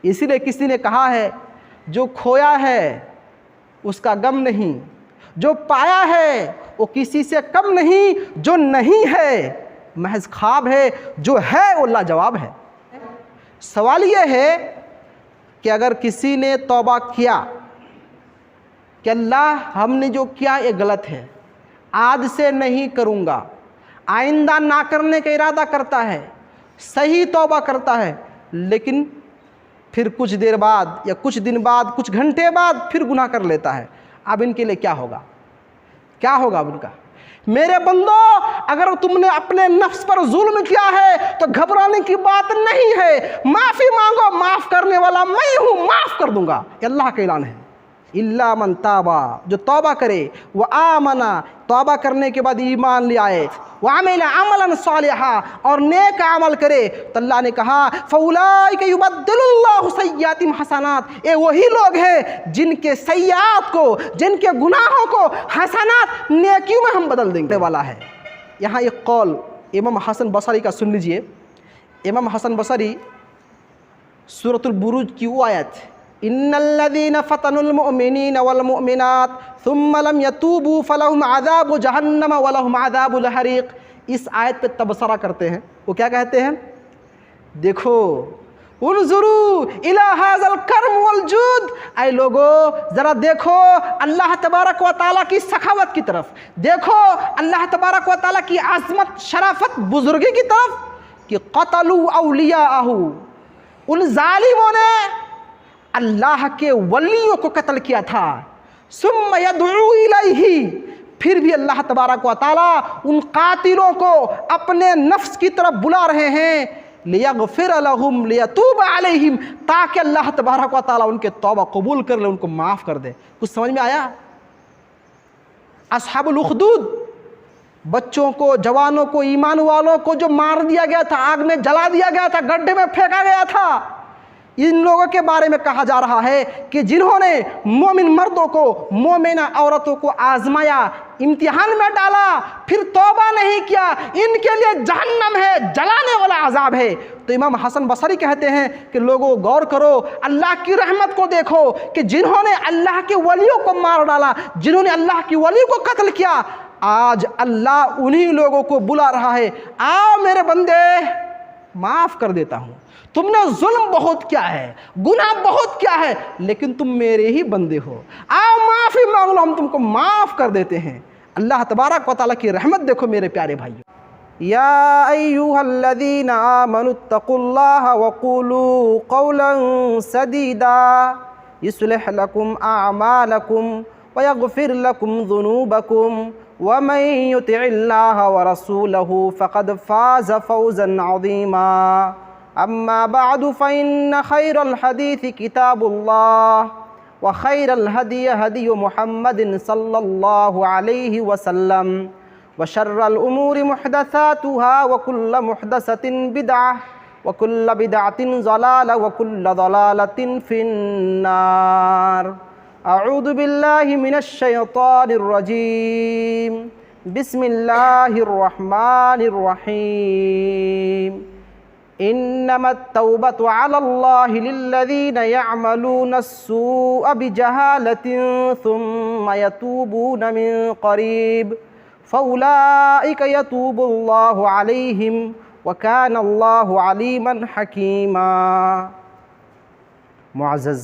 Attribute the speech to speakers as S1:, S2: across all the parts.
S1: اسی لیے کسی نے کہا ہے جو کھویا ہے اس کا غم نہیں، جو پایا ہے وہ کسی سے کم نہیں، جو نہیں ہے محض خواب ہے، جو ہے وہ لاجواب ہے۔ سوال یہ ہے کہ اگر کسی نے توبہ کیا کہ اللہ ہم نے جو کیا یہ غلط ہے، آج سے نہیں کروں گا، آئندہ نہ کرنے کا ارادہ کرتا ہے، صحیح توبہ کرتا ہے، لیکن پھر کچھ دیر بعد یا کچھ دن بعد کچھ گھنٹے بعد پھر گناہ کر لیتا ہے، اب ان کے لیے کیا ہوگا؟ کیا ہوگا اب ان کا؟ میرے بندو، اگر تم نے اپنے نفس پر ظلم کیا ہے تو گھبرانے کی بات نہیں ہے، معافی مانگو، معاف کرنے والا میں ہوں، معاف کر دوں گا، یہ اللہ کا اعلان ہے۔ الا من تابا، جو توبہ کرے، وہ آمنا، توبہ کرنے کے بعد ایمان لے آئے، وعمل عملا صالحا، اور نیک عمل کرے، تو اللہ نے کہا فاولئک یبدل اللہ سیئاتہم حسنات، یہ وہی لوگ ہیں جن کے سیئات کو، جن کے گناہوں کو حسنات، نیکیوں میں ہم بدل دیں گے والا ہے۔ یہاں ایک قول امام حسن بصری کا سن لیجئے۔ امام حسن بصری سورۃ البروج کی وہ آیت ان الذین فتنوا المؤمنین والمؤمنات ثم لم يتوبوا فلهم عذاب جہنم ولهم عذاب الحریق، اس آیت پہ تبصرہ کرتے ہیں۔ وہ کیا کہتے ہیں؟ دیکھو انظروا الی ھذا الکرم والجود، اے لوگو ذرا دیکھو اللہ تبارک و تعالیٰ کی سخاوت کی طرف، دیکھو اللہ تبارک و تعالیٰ کی عظمت، شرافت، بزرگی کی طرف، کہ قتلوا اولیاءہ، ان ظالموں نے اللہ کے ولیوں کو قتل کیا تھا، ثم یدعو الیہ، پھر بھی اللہ تبارک و تعالیٰ ان قاتلوں کو اپنے نفس کی طرف بلا رہے ہیں، لیغفر لہم لیتوب علیہم، تاکہ اللہ تبارک و تعالیٰ ان کے توبہ قبول کر لے، ان کو معاف کر دے۔ کچھ سمجھ میں آیا؟ اصحاب الاخدود، بچوں کو، جوانوں کو، ایمان والوں کو جو مار دیا گیا تھا، آگ میں جلا دیا گیا تھا، گڈھے میں پھینکا گیا تھا، ان لوگوں کے بارے میں کہا جا رہا ہے کہ جنہوں نے مومن مردوں کو، مومنہ عورتوں کو آزمایا، امتحان میں ڈالا، پھر توبہ نہیں کیا، ان کے لیے جہنم ہے، جلانے والا عذاب ہے۔ تو امام حسن بصری کہتے ہیں کہ لوگوں غور کرو، اللہ کی رحمت کو دیکھو کہ جنہوں نے اللہ کے ولیوں کو مار ڈالا، جنہوں نے اللہ کی ولی کو قتل کیا، آج اللہ انہی لوگوں کو بلا رہا ہے، آؤ میرے بندے معاف کر دیتا ہوں، تم نے ظلم بہت کیا ہے، گناہ بہت کیا ہے، لیکن تم میرے ہی بندے ہو، آؤ معافی مانگ لو، ہم تم کو معاف کر دیتے ہیں۔ اللہ تبارک و تعالیٰ کی رحمت دیکھو میرے پیارے بھائیو۔ یا ایھا الذین آمنوا اتقوا اللہ وقولوا قولا سدیدا یصلح لکم اعمالکم ویغفر لکم ذنوبکم ومن یطع اللہ ورسولہ فقد فاز فوزا عظیما۔ اما بعد فإن خير الحديث كتاب الله وخير الهدي هدي محمد صلى الله عليه وسلم وشر الأمور محدثاتها وكل محدثة بدعة وكل بدعة ضلالة وكل ضلالة في النار۔ أعوذ بالله من الشيطان الرجيم، بسم الله الرحمن الرحيم۔ انما التوبة على الله للذين يعملون السوء بجهالة ثم يتوبون من قريب فأولئك يتوب الله عليهم وكان الله عليما حكيما۔ معزز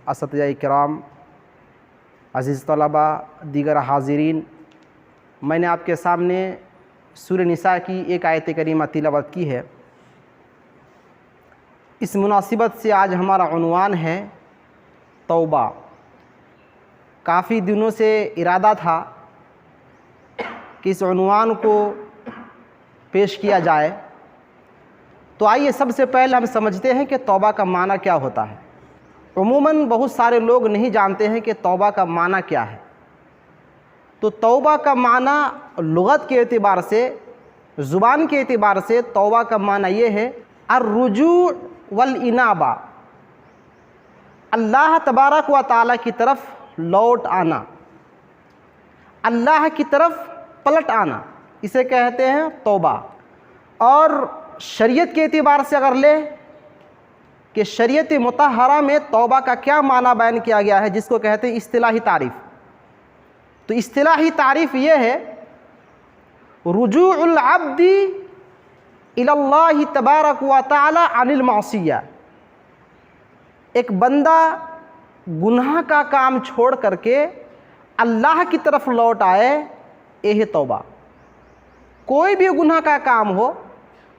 S1: اساتذہ کرام، عزیز طلبہ، دیگر حاضرین، میں نے آپ کے سامنے سورہ نساء کی ایک آیت کریمہ تلاوت کی ہے۔ اس مناسبت سے آج ہمارا عنوان ہے توبہ۔ کافی دنوں سے ارادہ تھا کہ اس عنوان کو پیش کیا جائے، تو آئیے سب سے پہلے ہم سمجھتے ہیں کہ توبہ کا معنی کیا ہوتا ہے۔ عموماً بہت سارے لوگ نہیں جانتے ہیں کہ توبہ کا معنی کیا ہے۔ تو توبہ کا معنی لغت کے اعتبار سے، زبان کے اعتبار سے توبہ کا معنی یہ ہے الرجوع والانابہ، اللہ تبارک و تعالیٰ کی طرف لوٹ آنا، اللہ کی طرف پلٹ آنا، اسے کہتے ہیں توبہ۔ اور شریعت کے اعتبار سے اگر لے کہ شریعت مطہرہ میں توبہ کا کیا معنی بیان کیا گیا ہے، جس کو کہتے ہیں اصطلاحی تعریف۔ تو اصطلاحی تعریف یہ ہے رجوع العبد الی اللہ تبارک و تعالی عن المعصیہ، ایک بندہ گناہ کا کام چھوڑ کر کے اللہ کی طرف لوٹ آئے، یہ ہے توبہ۔ کوئی بھی گناہ کا کام ہو،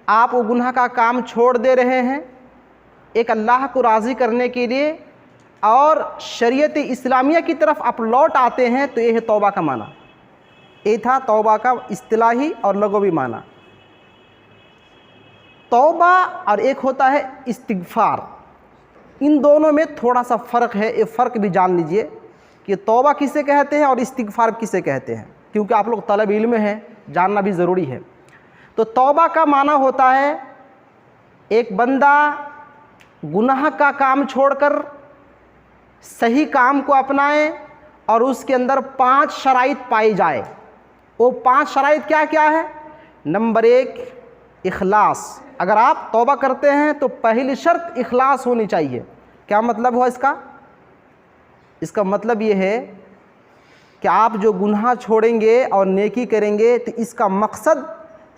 S1: آپ وہ گناہ کا کام چھوڑ دے رہے ہیں ایک اللہ کو راضی کرنے کے لیے اور شریعت اسلامیہ کی طرف آپ لوٹ آتے ہیں، تو یہ ہے توبہ کا معنی۔ یہ تھا توبہ کا اصطلاحی اور لغوی معنی۔ توبہ اور ایک ہوتا ہے استغفار، ان دونوں میں تھوڑا سا فرق ہے، یہ فرق بھی جان لیجئے کہ توبہ کسے کہتے ہیں اور استغفار کسے کہتے ہیں، کیونکہ آپ لوگ طالب علم ہیں، جاننا بھی ضروری ہے۔ تو توبہ کا معنی ہوتا ہے ایک بندہ گناہ کا کام چھوڑ کر صحیح کام کو اپنائے اور اس کے اندر 5 شرائط پائی جائے۔ وہ 5 شرائط کیا کیا ہے؟ نمبر 1 اخلاص۔ اگر آپ توبہ کرتے ہیں تو پہلی شرط اخلاص ہونی چاہیے۔ کیا مطلب ہوا اس کا؟ اس کا مطلب یہ ہے کہ آپ جو گناہ چھوڑیں گے اور نیکی کریں گے تو اس کا مقصد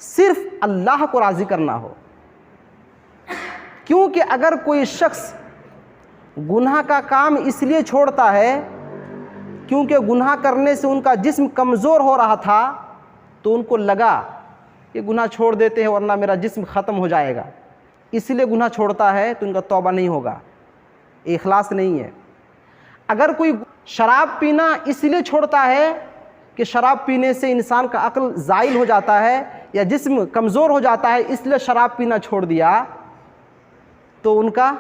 S1: صرف اللہ کو راضی کرنا ہو۔ کیونکہ اگر کوئی شخص گناہ کا کام اس لیے چھوڑتا ہے کیونکہ گناہ کرنے سے ان کا جسم کمزور ہو رہا تھا، تو ان کو لگا کہ گناہ چھوڑ دیتے ہیں ورنہ میرا جسم ختم ہو جائے گا، اس لیے گناہ چھوڑتا ہے، تو ان کا توبہ نہیں ہوگا، یہ اخلاص نہیں ہے۔ اگر کوئی شراب پینا اس لیے چھوڑتا ہے کہ شراب پینے سے انسان کا عقل زائل ہو جاتا ہے یا جسم کمزور ہو جاتا ہے، اس لیے شراب پینا چھوڑ دیا، تو ان کا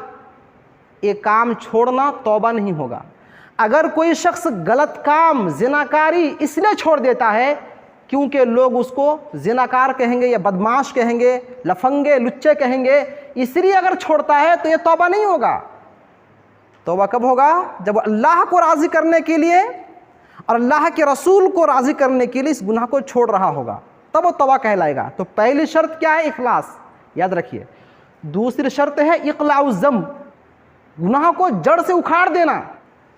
S1: یہ کام چھوڑنا توبہ نہیں ہوگا۔ اگر کوئی شخص غلط کام زناکاری اس لیے چھوڑ دیتا ہے کیونکہ لوگ اس کو زناکار کہیں گے یا بدمعاش کہیں گے، لفنگے لچے کہیں گے، اس لیے اگر چھوڑتا ہے تو یہ توبہ نہیں ہوگا۔ توبہ کب ہوگا؟ جب اللہ کو راضی کرنے کے لیے اور اللہ کے رسول کو راضی کرنے کے لیے اس گناہ کو چھوڑ رہا ہوگا، تب وہ توبہ کہلائے گا۔ تو پہلی شرط کیا ہے؟ اخلاص، یاد رکھیے۔ دوسری شرط ہے اقلاع الذنب، گناہ کو جڑ سے اکھاڑ دینا۔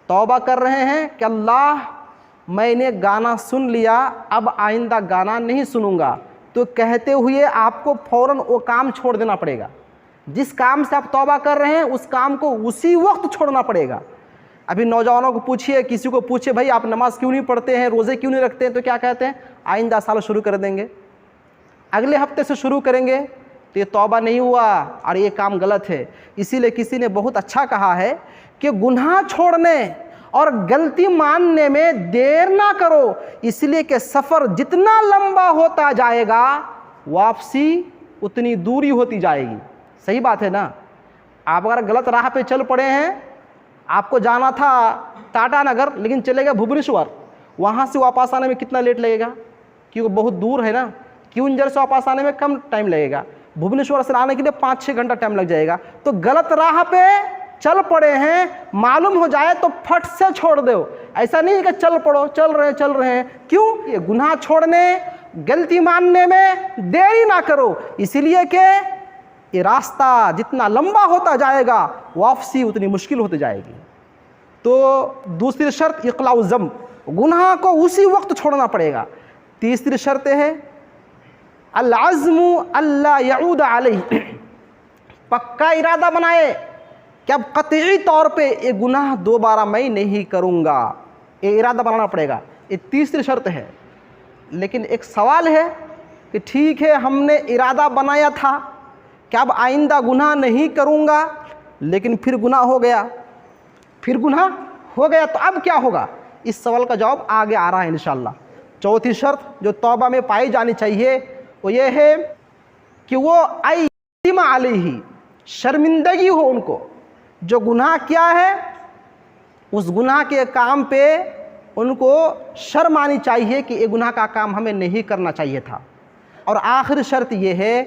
S1: توبہ کر رہے ہیں کہ اللہ میں نے گانا سن لیا، اب آئندہ گانا نہیں سنوں گا، تو کہتے ہوئے آپ کو فوراً وہ کام چھوڑ دینا پڑے گا۔ جس کام سے آپ توبہ کر رہے ہیں اس کام کو اسی وقت چھوڑنا پڑے گا۔ ابھی نوجوانوں کو پوچھئے، کسی کو پوچھے بھائی آپ نماز کیوں نہیں پڑھتے ہیں، روزے کیوں نہیں رکھتے ہیں، تو کیا کہتے ہیں؟ آئندہ سال شروع کر دیں گے، اگلے ہفتے سے شروع کریں گے۔ تو یہ توبہ نہیں ہوا اور یہ کام غلط ہے۔ اسی لیے کسی نے بہت اچھا کہا ہے کہ گناہ چھوڑنے اور غلطی ماننے میں دیر نہ کرو، اس لیے کہ سفر جتنا لمبا ہوتا جائے گا واپسی اتنی دوری ہوتی جائے گی۔ صحیح بات ہے نا؟ آپ اگر غلط راہ پہ چل پڑے ہیں، آپ کو جانا تھا ٹاٹا نگر لیکن چلے گئے بھبنیشور، وہاں سے واپس آنے میں کتنا لیٹ لگے گا؟ کیونکہ بہت دور ہے نا۔ کیونجھر سے واپس آنے میں کم ٹائم لگے گا، بھبنیشور سے آنے کے لیے 5-6 گھنٹہ ٹائم لگ جائے گا۔ تو غلط راہ پہ چل پڑے ہیں، معلوم ہو جائے تو پھٹ سے چھوڑ دو۔ ایسا نہیں کہ چل پڑو، چل رہے ہیں۔ کیوں؟ یہ گناہ چھوڑنے، غلطی ماننے میں دیری نہ کرو، اسی لیے کہ یہ راستہ جتنا لمبا ہوتا جائے گا واپسی اتنی مشکل ہوتی جائے گی۔ تو دوسری شرط اقلاع الذنب، گناہ کو اسی وقت چھوڑنا پڑے گا۔ تیسری شرط ہے العزم اللہ یعود علیہ، پکا ارادہ بنائے کہ اب قطعی طور پہ یہ گناہ دوبارہ میں نہیں کروں گا، یہ ارادہ بنانا پڑے گا۔ یہ تیسری شرط ہے۔ لیکن ایک سوال ہے کہ ٹھیک ہے ہم نے ارادہ بنایا تھا کہ اب آئندہ گناہ نہیں کروں گا، لیکن پھر گناہ ہو گیا، تو اب کیا ہوگا؟ اس سوال کا جواب آگے آ رہا ہے انشاءاللہ۔ چوتھی شرط جو توبہ میں پائی جانی چاہیے وہ یہ ہے کہ وہ ایثم علیہ، شرمندگی ہو ان کو، جو گناہ کیا ہے اس گناہ کے کام پہ ان کو شرم آنی چاہیے کہ یہ گناہ کا کام ہمیں نہیں کرنا چاہیے تھا۔ اور آخری شرط یہ ہے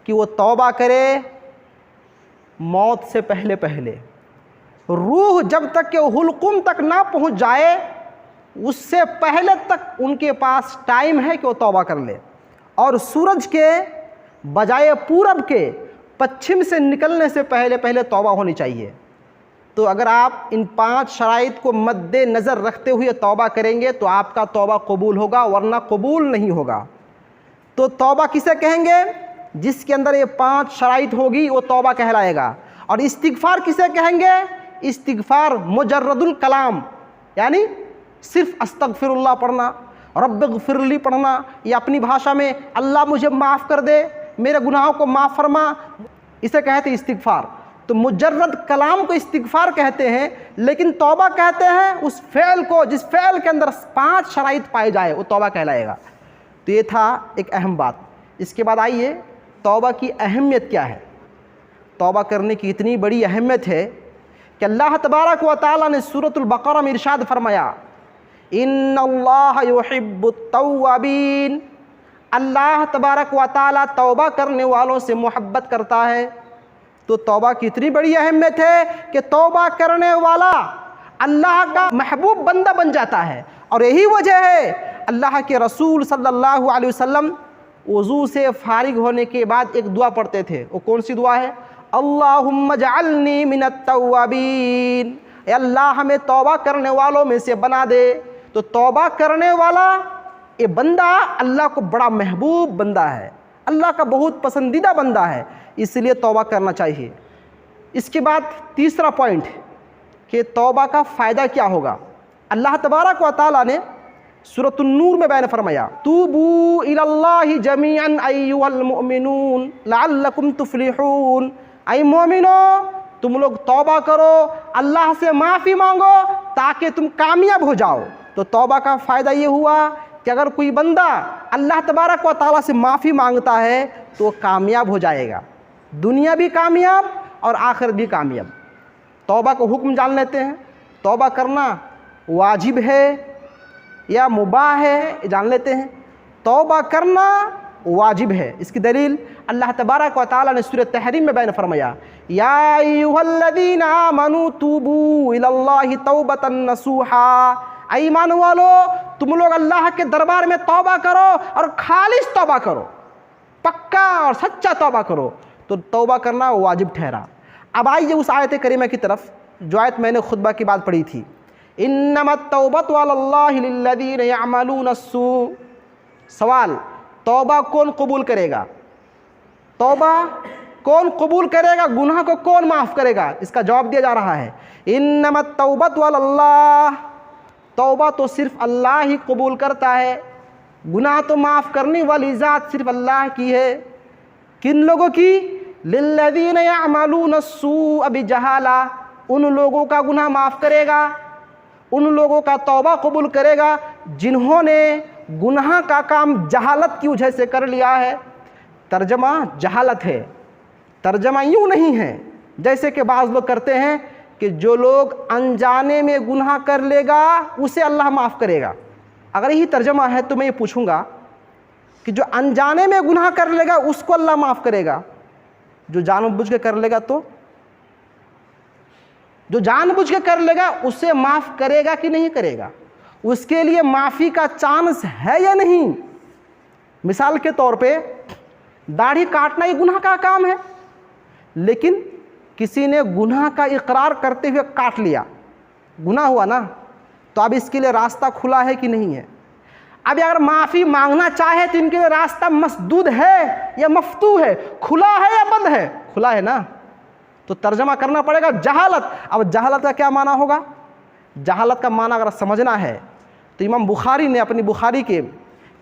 S1: کہ وہ توبہ کرے موت سے پہلے، روح جب تک کہ حلقوم تک نہ پہنچ جائے اس سے پہلے تک ان کے پاس ٹائم ہے کہ وہ توبہ کر لے۔ اور سورج کے بجائے پورب کے پچھم سے نکلنے سے پہلے توبہ ہونی چاہیے۔ تو اگر آپ ان 5 شرائط کو مد نظر رکھتے ہوئے توبہ کریں گے تو آپ کا توبہ قبول ہوگا، ورنہ قبول نہیں ہوگا۔ تو توبہ کسے کہیں گے؟ جس کے اندر یہ 5 شرائط ہوگی وہ توبہ کہلائے گا۔ اور استغفار کسے کہیں گے؟ استغفار مجرد الکلام، یعنی صرف استغفر اللہ پڑھنا، رب اغفر لی پڑھنا، یا اپنی بھاشا میں اللہ مجھے معاف کر دے، میرے گناہوں کو معاف فرما، اسے کہتے ہیں استغفار۔ تو مجرد کلام کو استغفار کہتے ہیں، لیکن توبہ کہتے ہیں اس فعل کو جس فعل کے اندر 5 شرائط پائے جائے وہ توبہ کہلائے گا۔ تو یہ تھا ایک اہم بات۔ اس کے بعد آئیے توبہ کی اہمیت کیا ہے۔ توبہ کرنے کی اتنی بڑی اہمیت ہے کہ اللہ تبارک و تعالیٰ نے سورۃ البقرہ میں ارشاد فرمایا، ان اللہ یحب التوابین، اللہ تبارک و تعالیٰ توبہ کرنے والوں سے محبت کرتا ہے۔ تو توبہ کی اتنی بڑی اہمیت ہے کہ توبہ کرنے والا اللہ کا محبوب بندہ بن جاتا ہے۔ اور یہی وجہ ہے اللہ کے رسول صلی اللہ علیہ وسلم وضو سے فارغ ہونے کے بعد ایک دعا پڑھتے تھے۔ وہ کون سی دعا ہے؟ اللہم اجعلنی من التوابین، اے اللہ ہمیں توبہ کرنے والوں میں سے بنا دے۔ تو توبہ کرنے والا یہ بندہ اللہ کو بڑا محبوب بندہ ہے، اللہ کا بہت پسندیدہ بندہ ہے، اس لیے توبہ کرنا چاہیے۔ اس کے بعد تیسرا پوائنٹ کہ توبہ کا فائدہ کیا ہوگا۔ اللہ تبارک و تعالیٰ نے سورۃ النور میں بیان فرمایا، توبوا الی اللہ جمیعا ایھا المؤمنون لعلکم تفلحون، اے مومنو تم لوگ توبہ کرو، اللہ سے معافی مانگو تاکہ تم کامیاب ہو جاؤ۔ تو توبہ کا فائدہ یہ ہوا کہ اگر کوئی بندہ اللہ تبارک و تعالیٰ سے معافی مانگتا ہے تو وہ کامیاب ہو جائے گا، دنیا بھی کامیاب اور آخرت بھی کامیاب۔ توبہ کو حکم جان لیتے ہیں، توبہ کرنا واجب ہے یا مباح ہے جان لیتے ہیں۔ توبہ کرنا واجب ہے، اس کی دلیل اللہ تبارک و تعالیٰ نے سورۃ تحریم میں بیان فرمایا، یا ایھا الذین آمنوا توبوا الی اللہ توبۃ نصوحا، اے ایمان والو تم لوگ اللہ کے دربار میں توبہ کرو اور خالص توبہ کرو، پکا اور سچا توبہ کرو۔ تو توبہ کرنا واجب ٹھہرا۔ اب آئیے اس آیت کریمہ کی طرف جو آیت میں نے خطبہ کی بات پڑھی تھی، انما التوبۃ علی اللہ للذین یعملون السوء۔ سوال، توبہ کون قبول کرے گا؟ توبہ کون قبول کرے گا؟ گناہ کو کون معاف کرے گا؟ اس کا جواب دیا جا رہا ہے، انما التوبۃ علی اللہ، توبہ تو صرف اللہ ہی قبول کرتا ہے، گناہ تو معاف کرنے والی ذات صرف اللہ کی ہے۔ کن لوگوں کی؟ للذین یعملون السوء بجہالہ، ان لوگوں کا گناہ معاف کرے گا، ان لوگوں کا توبہ قبول کرے گا جنہوں نے گناہ کا کام جہالت کی وجہ سے کر لیا ہے۔ ترجمہ جہالت ہے، ترجمہ یوں نہیں ہے جیسے کہ بعض لوگ کرتے ہیں کہ جو لوگ انجانے میں گناہ کر لے گا اسے اللہ معاف کرے گا۔ اگر یہی ترجمہ ہے تو میں یہ پوچھوں گا کہ جو انجانے میں گناہ کر لے گا اس کو اللہ معاف کرے گا، جو جان بوجھ کے کر لے گا تو جو جان بوجھ کے کر لے گا اسے معاف کرے گا کہ نہیں کرے گا؟ اس کے لیے معافی کا چانس ہے یا نہیں؟ مثال کے طور پہ داڑھی کاٹنا یہ گناہ کا کام ہے، لیکن کسی نے گناہ کا اقرار کرتے ہوئے کاٹ لیا، گناہ ہوا نا، تو اب اس کے لیے راستہ کھلا ہے کہ نہیں ہے؟ اب اگر معافی مانگنا چاہے تو ان کے لیے راستہ مسدود ہے یا مفتوح ہے، کھلا ہے یا بند ہے؟ کھلا ہے نا۔ تو ترجمہ کرنا پڑے گا جہالت۔ اب جہالت کا کیا معنی ہوگا؟ جہالت کا معنی اگر سمجھنا ہے تو امام بخاری نے اپنی بخاری کے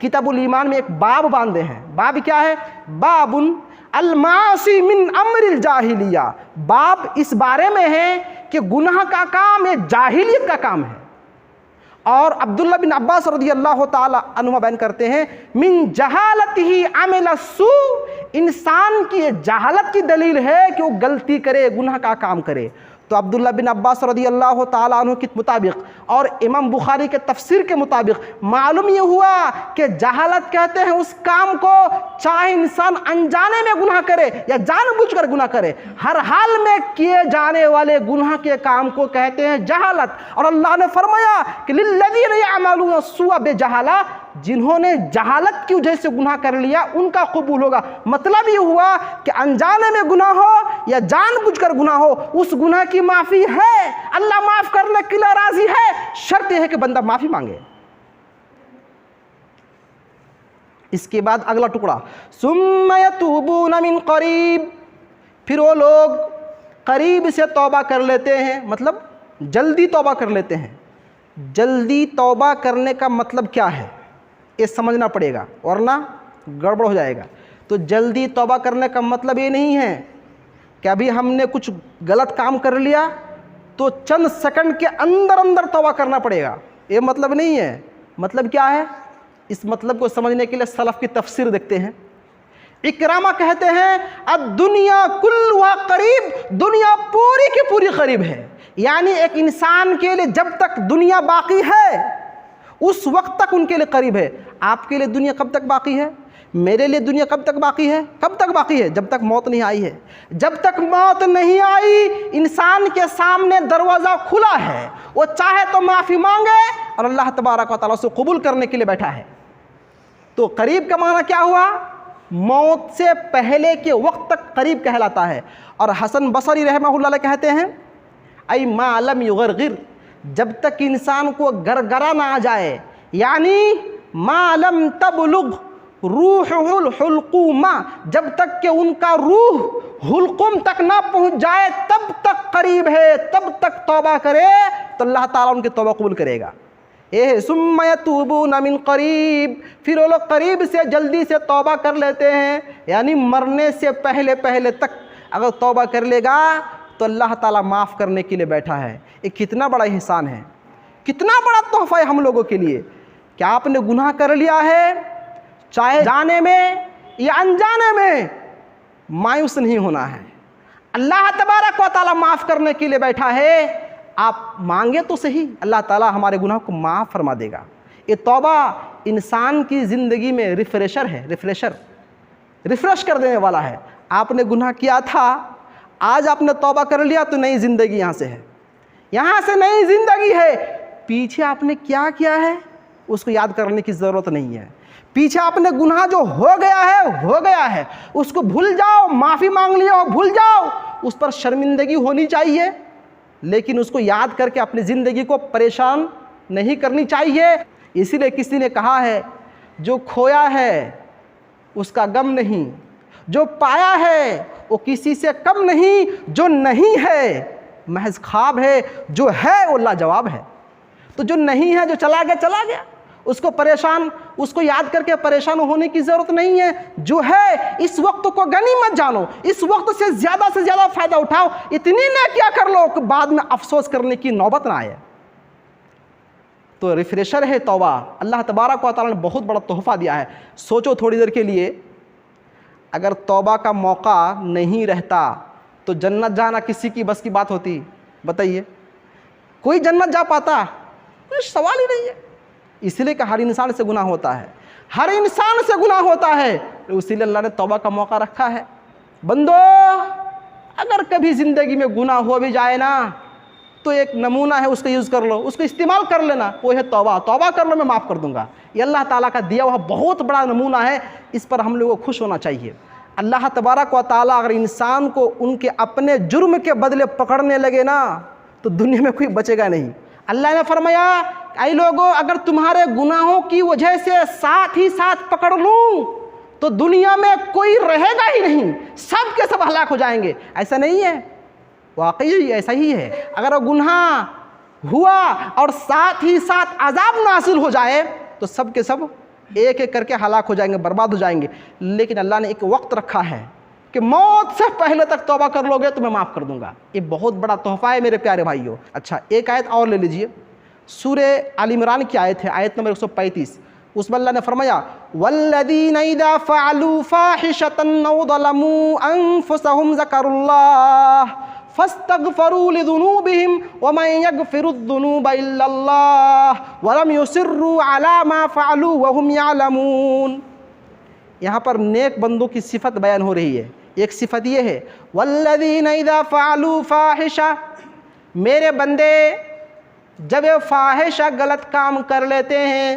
S1: کتاب الایمان میں ایک باب باندھے ہیں۔ باب کیا ہے؟ باب المعاصی من امر الجاہلیہ، باب اس بارے میں ہے کہ گناہ کا کام یہ جاہلیت کا کام ہے۔ اور عبداللہ بن عباس رضی اللہ تعالی عنہ بیان کرتے ہیں، من جہالتہ عمل السوء، انسان کی یہ جہالت کی دلیل ہے کہ وہ غلطی کرے، گناہ کا کام کرے۔ تو عبداللہ بن عباس رضی اللہ تعالیٰ عنہ کے مطابق اور امام بخاری کے تفسیر کے مطابق معلوم یہ ہوا کہ جہالت کہتے ہیں اس کام کو چاہے انسان انجانے میں گناہ کرے یا جان بوجھ کر گناہ کرے، ہر حال میں کیے جانے والے گناہ کے کام کو کہتے ہیں جہالت۔ اور اللہ نے فرمایا کہ للذین یعملون السوء بجہالہ، جنہوں نے جہالت کی وجہ سے گناہ کر لیا ان کا قبول ہوگا۔ مطلب یہ ہوا کہ انجانے میں گناہ ہو یا جان بوجھ کر گناہ ہو، اس گناہ کی معافی ہے، اللہ معاف کرنے کے لیے راضی ہے، شرط یہ ہے کہ بندہ معافی مانگے۔ اس کے بعد اگلا ٹکڑا، ثم یتوبون من قریب، پھر وہ لوگ قریب سے توبہ کر لیتے ہیں، مطلب جلدی توبہ کر لیتے ہیں۔ جلدی توبہ کرنے کا مطلب کیا ہے یہ سمجھنا پڑے گا ورنہ گڑبڑ ہو جائے گا۔ تو جلدی توبہ کرنے کا مطلب یہ نہیں ہے کہ ابھی ہم نے کچھ غلط کام کر لیا تو چند سیکنڈ کے اندر اندر توبہ کرنا پڑے گا، یہ مطلب نہیں ہے۔ مطلب کیا ہے؟ اس مطلب کو سمجھنے کے لیے سلف کی تفسیر دیکھتے ہیں۔ اکرامہ کہتے ہیں الدنیا کلھا قریب، دنیا پوری کی پوری قریب ہے، یعنی ایک انسان کے لیے جب تک دنیا باقی ہے اس وقت تک ان کے لیے قریب ہے۔ آپ کے لیے دنیا کب تک باقی ہے؟ میرے لیے دنیا کب تک باقی ہے؟ کب تک باقی ہے؟ جب تک موت نہیں آئی ہے۔ جب تک موت نہیں آئی انسان کے سامنے دروازہ کھلا ہے، وہ چاہے تو معافی مانگے اور اللہ تبارک و تعالیٰ سے قبول کرنے کے لیے بیٹھا ہے۔ تو قریب کا معنی کیا ہوا؟ موت سے پہلے کے وقت تک قریب کہلاتا ہے۔ اور حسن بصری رحمہ اللہ علیہ کہتے ہیں ای ما لم یغرغر، جب تک انسان کو گرگرا نہ آ جائے، یعنی ما لم تبلغ روحہ الحلقوم، جب تک کہ ان کا روح حلقوم تک نہ پہنچ جائے تب تک قریب ہے، تب تک توبہ کرے تو اللہ تعالیٰ ان کی توبہ قبول کرے گا۔ ثم یتوبون من قریب، پھر وہ لوگ قریب سے جلدی سے توبہ کر لیتے ہیں، یعنی مرنے سے پہلے پہلے تک اگر توبہ کر لے گا تو اللہ تعالیٰ معاف کرنے کے لیے بیٹھا ہے۔ یہ کتنا بڑا احسان ہے، کتنا بڑا تحفہ ہے ہم لوگوں کے لیے کہ آپ نے گناہ کر لیا ہے، چاہے جانے میں یا انجانے میں مایوس نہیں ہونا ہے۔ اللہ تبارک و تعالیٰ معاف کرنے کے لیے بیٹھا ہے، آپ مانگے تو صحیح، اللہ تعالیٰ ہمارے گناہ کو معاف فرما دے گا۔ یہ توبہ انسان کی زندگی میں ریفریشر ہے، ریفریش کر دینے والا ہے۔ آپ نے گناہ کیا تھا، آج آپ نے توبہ کر لیا تو نئی زندگی یہاں سے ہے، یہاں سے نئی زندگی ہے۔ پیچھے آپ نے کیا کیا ہے اس کو یاد کرنے کی ضرورت نہیں ہے۔ پیچھے آپ نے گناہ جو ہو گیا ہے اس کو بھول جاؤ، معافی مانگ لیا ہو بھول جاؤ، اس پر شرمندگی ہونی چاہیے لیکن اس کو یاد کر کے اپنی زندگی کو پریشان نہیں کرنی چاہیے۔ اسی لیے کسی نے کہا ہے جو کھویا ہے اس کا غم نہیں، جو پایا ہے وہ کسی سے کم نہیں، جو نہیں ہے محض خواب ہے، جو ہے وہ لاجواب ہے۔ تو جو نہیں ہے، جو چلا گیا، اس کو یاد کر کے پریشان ہونے کی ضرورت نہیں ہے۔ جو ہے اس وقت کو غنیمت جانو، اس وقت سے زیادہ فائدہ اٹھاؤ، اتنی نیکیاں کر لو کہ بعد میں افسوس کرنے کی نوبت نہ آئے۔ تو ریفریشر ہے توبہ، اللہ تبارک و تعالیٰ نے بہت بڑا تحفہ دیا ہے۔ سوچو تھوڑی دیر کے لیے، اگر توبہ کا موقع نہیں رہتا تو جنت جانا کسی کی بس کی بات ہوتی؟ بتائیے، کوئی جنت جا پاتا؟ کوئی سوال ہی نہیں ہے۔ اس لیے کہ ہر انسان سے گناہ ہوتا ہے، ہر انسان سے گناہ ہوتا ہے، اسی لیے اللہ نے توبہ کا موقع رکھا ہے۔ بندو اگر کبھی زندگی میں گناہ ہو بھی جائے نا تو ایک نمونہ ہے، اس کو یوز کر لو، اس کو استعمال کر لینا، وہ ہے توبہ کر لو، میں معاف کر دوں گا۔ یہ اللہ تعالیٰ کا دیا ہوا بہت بڑا نمونہ ہے، اس پر ہم لوگوں کو خوش ہونا چاہیے۔ اللہ تبارک و تعالیٰ اگر انسان کو ان کے اپنے جرم کے بدلے پکڑنے لگے نا تو دنیا میں کوئی بچے گا نہیں۔ اللہ نے فرمایا اے لوگوں، اگر تمہارے گناہوں کی وجہ سے ساتھ ہی ساتھ پکڑ لوں تو دنیا میں کوئی رہے گا ہی نہیں، سب کے سب ہلاک ہو جائیں گے۔ ایسا نہیں ہے، واقعی ایسا ہی ہے۔ اگر وہ گناہ ہوا اور ساتھ ہی ساتھ عذاب نازل ہو جائے تو سب کے سب ایک ایک کر کے ہلاک ہو جائیں گے، برباد ہو جائیں گے۔ لیکن اللہ نے ایک وقت رکھا ہے کہ موت سے پہلے تک توبہ کر لو گے تو میں معاف کر دوں گا۔ یہ بہت بڑا تحفہ ہے میرے پیارے بھائیوں۔ اچھا، ایک آیت اور لے لیجئے، سورہ آل عمران کی آیت ہے، آیت نمبر 135۔ اس میں اللہ نے فرمایا والذین اذا فعلوا فاحشۃ او ظلموا انفسهم ذکروا اللہ فاستغفروا لذنوبهم ومن يغفر الذنوب الا اللہ ولم يصروا على ما فعلوا وهم يعلمون۔ یہاں پر نیک بندوں کی صفت بیان ہو رہی ہے۔ ایک صفت یہ ہے والذین اذا فعلوا فاحشہ، میرے بندے جب یہ فاحشہ غلط کام کر لیتے ہیں،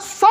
S1: 100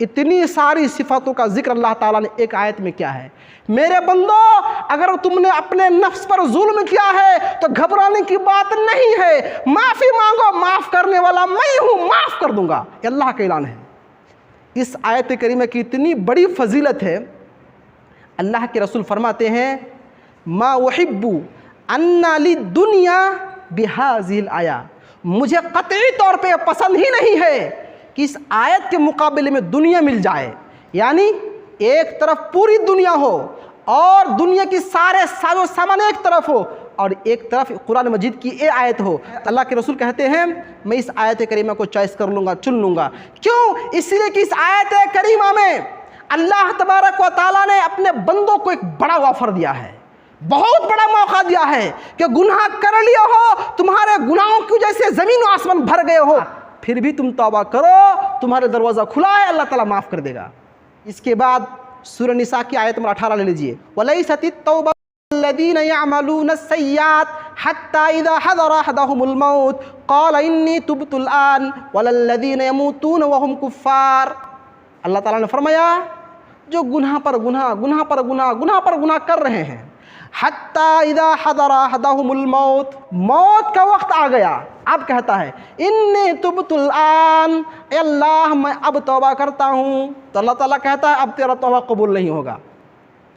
S1: اتنی ساری صفاتوں کا ذکر اللہ تعالیٰ نے ایک آیت میں کیا ہے. میرے بندو اگر تم نے اپنے نفس پر ظلم کیا ہے تو گھبرانے کی بات نہیں ہے, معافی مانگو, معاف کرنے والا میں ہوں, معاف کر دوں گا. یہ اللہ کا اعلان ہے. اس آیت کریمہ کی اتنی بڑی فضیلت ہے. اللہ کے رسول فرماتے ہیں ما احب ان للدنیا بهذه الآیہ, مجھے قطعی طور پہ پسند ہی نہیں ہے کہ اس آیت کے مقابلے میں دنیا مل جائے. یعنی ایک طرف پوری دنیا ہو اور دنیا کی سارے ساز و سامان ایک طرف ہو اور ایک طرف قرآن مجید کی یہ آیت ہو. اللہ کے رسول کہتے ہیں میں اس آیت کریمہ کو چوائس کر لوں گا, چن لوں گا. کیوں؟ اس لیے کہ اس آیت کریمہ میں اللہ تبارک و تعالیٰ نے اپنے بندوں کو ایک بڑا آفر دیا ہے, بہت بڑا موقع دیا ہے کہ گناہ کر لیا ہو, تمہارے گناہوں کی وجہ سے زمین و آسمان بھر گئے ہو, پھر بھی تم توبہ کرو, تمہارے دروازہ کھلا ہے, اللہ تعالیٰ معاف کر دے گا. اس کے بعد سورہ نساء کی آیت نمبر 18 لے لیجئے. وَلَيْسَتِ التَّوْبَةُ الَّذِينَ يَعْمَلُونَ السَّيِّئَاتِ حَتَّى إِذَا حَضَرَ أَحَدَهُمُ الْمَوْتُ قَالَ إِنِّي تُبْتُ الْآنَ وَلَا الَّذِينَ يَمُوتُونَ وَهُمْ كُفَّارٌ. اللہ تعالیٰ نے فرمایا جو گناہ پر گناہ کر رہے ہیں, حتی اذا حضر احدہم الموت, موت کا وقت آ گیا, اب کہتا ہے انی تبت الآن, اے اللہ میں اب توبہ کرتا ہوں, تو اللہ تعالیٰ کہتا ہے اب تیرا توبہ قبول نہیں ہوگا.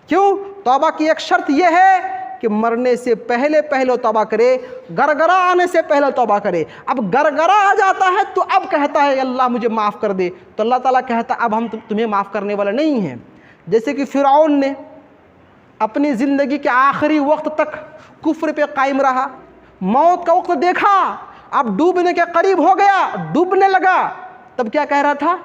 S1: کیوں؟ توبہ کی ایک شرط یہ ہے کہ مرنے سے پہلے توبہ کرے, گرگرا آنے سے پہلے توبہ کرے. اب گرگرا آ جاتا ہے تو اب کہتا ہے اللہ مجھے معاف کر دے, تو اللہ تعالیٰ کہتا ہے اب ہم تمہیں معاف کرنے والے نہیں ہیں. جیسے کہ فرعون نے اپنی زندگی کے آخری وقت تک کفر پہ قائم رہا, موت کا وقت دیکھا, اب ڈوبنے کے قریب ہو گیا, ڈوبنے لگا, تب کیا کہہ رہا تھا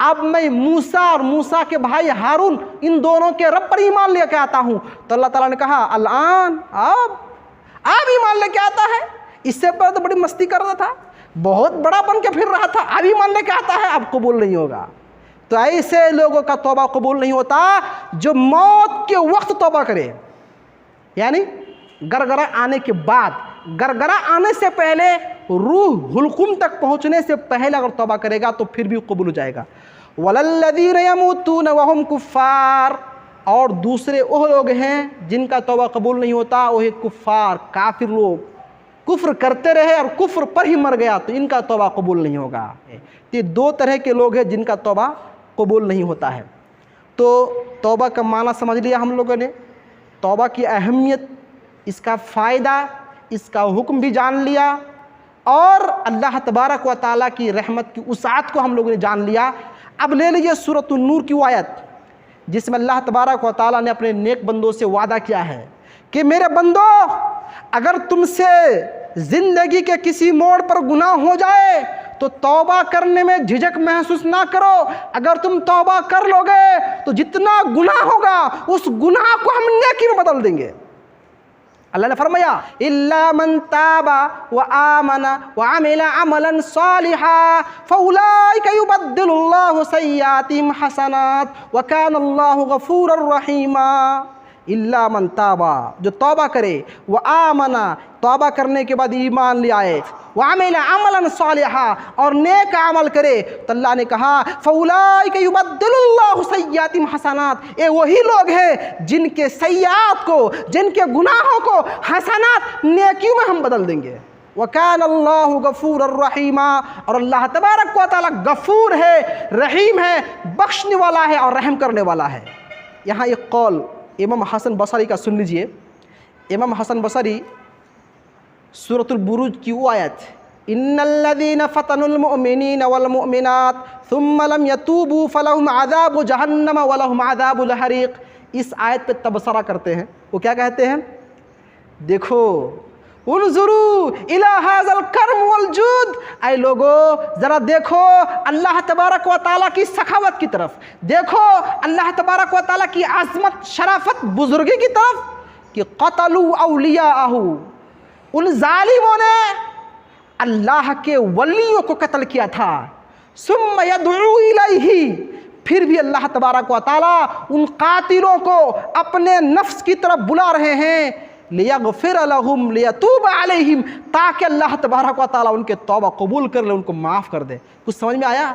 S1: اب میں موسیٰ اور موسیٰ کے بھائی ہارون ان دونوں کے رب پر ایمان لے کے آتا ہوں. تو اللہ تعالیٰ نے کہا الآن, اب ایمان لے کے آتا ہے, اس سے پہلے تو بڑی مستی کر رہا تھا, بہت بڑا بن کے پھر رہا تھا, اب ایمان لے کے آتا ہے, اب قبول نہیں ہوگا. تو ایسے لوگوں کا توبہ قبول نہیں ہوتا جو موت کے وقت توبہ کرے, یعنی گرگرا آنے کے بعد, گرگرا آنے سے پہلے, روح حلقوم تک پہنچنے سے پہلے اگر توبہ کرے گا تو پھر بھی قبول ہو جائے گا. وَلَلَّذِينَ يَمُوتُونَ وَهُمْ كُفَّارٌ, اور دوسرے وہ لوگ ہیں جن کا توبہ قبول نہیں ہوتا, وہ کفار, کافر لوگ, کفر کرتے رہے اور کفر پر ہی مر گیا, تو ان کا توبہ قبول نہیں ہوگا. یہ دو طرح کے لوگ ہیں جن کا توبہ قبول نہیں ہوتا ہے. تو توبہ کا معنی سمجھ لیا ہم لوگوں نے, توبہ کی اہمیت, اس کا فائدہ, اس کا حکم بھی جان لیا, اور اللہ تبارک و تعالیٰ کی رحمت کی وسعت کو ہم لوگوں نے جان لیا. اب لے لیجیے سورۃ النور کی وہ آیت جس میں اللہ تبارک و تعالیٰ نے اپنے نیک بندوں سے وعدہ کیا ہے کہ میرے بندو اگر تم سے زندگی کے کسی موڑ پر گناہ ہو جائے تو توبہ کرنے میں جھجک محسوس نہ کرو. اگر تم توبہ کر لو گے تو جتنا گناہ ہوگا اس گناہ کو ہم نیکی میں بدل دیں گے. اللہ نے فرمایا الا من تاب وآمن وعمل عملا صالحا فاولئک یبدل اللہ سیئاتہم حسنات وکان اللہ غفورا رحیما. الا من تابا, جو توبہ کرے, وآمن, توبہ کرنے کے بعد ایمان لے آئے, وعمل عملا صالحا, اور نیک عمل کرے, تو اللہ نے کہا فاولئک یبدل اللہ سیئاتہم حسنات, یہ وہی لوگ ہیں جن کے سیئات کو, جن کے گناہوں کو حسنات, نیکیوں میں ہم بدل دیں گے. وَكَانَ اللَّهُ غَفُورًا رَحِيمًا, اور اللہ تبارک و تعالیٰ غفور ہے, رحیم ہے, بخشنے والا ہے اور رحم کرنے والا ہے. یہاں ایک قول امام حسن بصری کا سن لیجئے. امام حسن بصری سورۃ البروج کی وہ آیت ان الذین فتنوا المؤمنین والمؤمنات ثم لم يتوبوا فلهم عذاب جہنم ولهم عذاب الحریق, اس آیت پہ تبصرہ کرتے ہیں. وہ کیا کہتے ہیں؟ دیکھو انظروا الى هذا الکرم والجود, اے لوگو ذرا دیکھو اللہ تبارک و تعالیٰ کی سخاوت کی طرف, دیکھو اللہ تبارک و تعالیٰ کی عظمت, شرافت, بزرگی کی طرف, کہ قتلوا اولیاءہ, ان ظالموں نے اللہ کے ولیوں کو قتل کیا تھا. ثم يدعو الیہ, پھر بھی اللہ تبارک و تعالیٰ ان قاتلوں کو اپنے نفس کی طرف بلا رہے ہیں, لیغفر لہم لیتوب علیہم, تاکہ اللہ تبارک و تعالیٰ ان کے توبہ قبول کر لے, ان کو معاف کر دے. کچھ سمجھ میں آیا؟